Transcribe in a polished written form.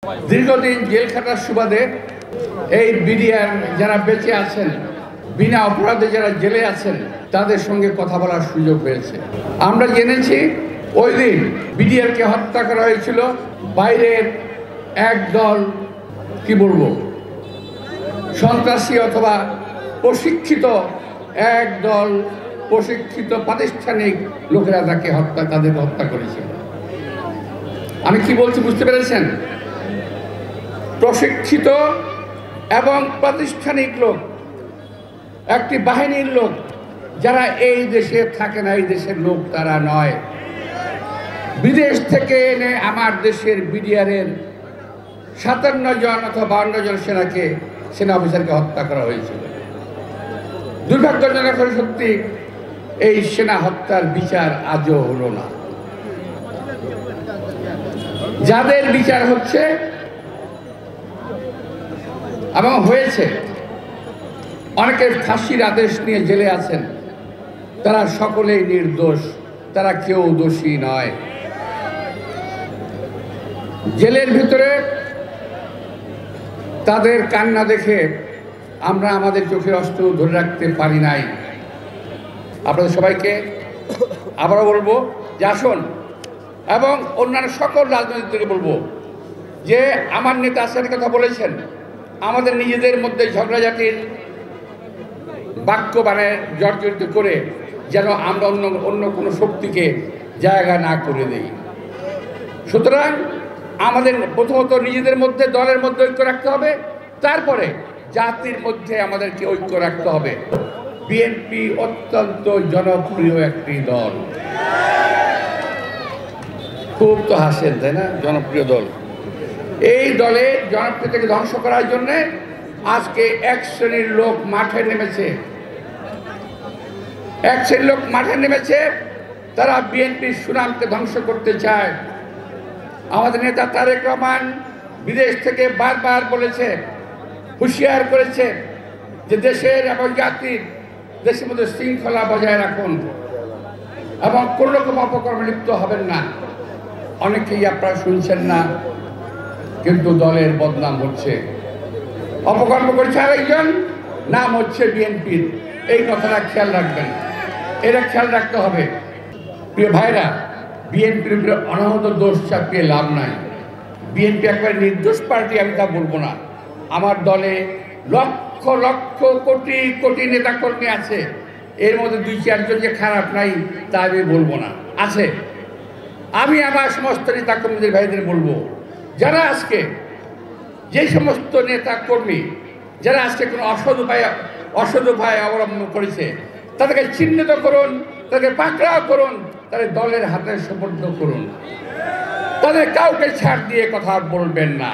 দীর্ঘদিন জেল খাটার সুবাদে এই বিডিআর যারা বেঁচে আছেন, বিনা অপরাধে যারা জেলে আছেন, তাদের সঙ্গে কথা বলার সুযোগ হয়েছে। আমরা জেনেছি ওই দিন বিডিআরকে হত্যা করা হয়েছিল বাইরের একদল কি বলবো সন্ত্রাসী অথবা প্রশিক্ষিত একদল প্রশিক্ষিত প্রাতিষ্ঠানিক লোকেরা তাদেরকে হত্যা করেছিল। আমি কি বলছি বুঝতে পেরেছেন? প্রশিক্ষিত এবং প্রাতিষ্ঠানিক লোক, একটি বাহিনীর লোক, যারা এই দেশে থাকে না, এই দেশের লোক তারা নয়। বিদেশ থেকে এনে আমার দেশের বিডিআরের 57 জন অথবা 52 জন সেনা অফিসারকে হত্যা করা হয়েছিল। দুর্ভাগ্যজনক হলে সত্যি এই সেনা হত্যার বিচার আজও হলো না। যাদের বিচার হচ্ছে এবং হয়েছে, অনেকের ফাঁসির আদেশ নিয়ে জেলে আছেন, তারা সকলেই নির্দোষ, তারা কেউ দোষী নয়। জেলের ভিতরে তাদের কান্না দেখে আমরা আমাদের চোখের অস্ত্র ধরে রাখতে পারি নাই। আপনাদের সবাইকে আবারও বলবো যে আসুন, এবং অন্যান্য সকল রাজনৈতিকদেরকে বলবো যে আমার নেতা আসার কথা বলেছেন, আমাদের নিজেদের মধ্যে ঝগড়াঝাটির বাক্য জর্জরিত করে যেন আমরা অন্য কোনো শক্তিকে জায়গা না করে দেই। সুতরাং আমাদের প্রথমত নিজেদের মধ্যে, দলের মধ্যে ঐক্য রাখতে হবে, তারপরে জাতির মধ্যে আমাদেরকে ঐক্য রাখতে হবে। বিএনপি অত্যন্ত জনপ্রিয় একটি দল। খুব তো হাসেন, তাই না? জনপ্রিয় দল। এই দলের জনপ্রিয়তাকে ধ্বংস করার জন্য আজকে এক শ্রেণীর লোক মাঠে নেমেছে। তারা বিএনপির সুনামকে ধ্বংস করতে চায়। আমাদের নেতা তারেক রহমান বিদেশ থেকে বারবার বলেছে, হুঁশিয়ার করেছে যে দেশের এবং জাতির, দেশের মধ্যে শৃঙ্খলা বজায় রাখুন এবং কোনো রকম অপকর্মে লিপ্ত হবেন না। অনেকেই আপনারা শুনছেন না, কিন্তু দলের বদনাম হচ্ছে। অপকর্ম করছে আরেকজন, নাম হচ্ছে বিএনপির। এই কথাটা খেয়াল রাখবেন, এটা খেয়াল রাখতে হবে। প্রিয় ভাইরা, বিএনপির উপরে অনাহত দোষ চাপিয়ে লাভ নাই। বিএনপি একবারে নির্দোষ পার্টি আমি তা বলবো না। আমার দলে লক্ষ লক্ষ কোটি কোটি নেতাকর্মী আছে, এর মধ্যে 2-4 জন যে খারাপ নাই তা আমি বলবো না, আছে। আমি আমার সমস্ত নেতাকর্মীদের ভাইদের বলবো, যারা আজকে যে সমস্ত নেতাকর্মী যারা আজকে কোনো অসৎ উপায় অবলম্বন করেছে, তাদেরকে চিহ্নিত করুন, তাদেরকে পাকড়াও করুন, তাদের দলের হাতে সুপর্দ করুন। তাদের কাউকে ছাড় দিয়ে কথা বলবেন না।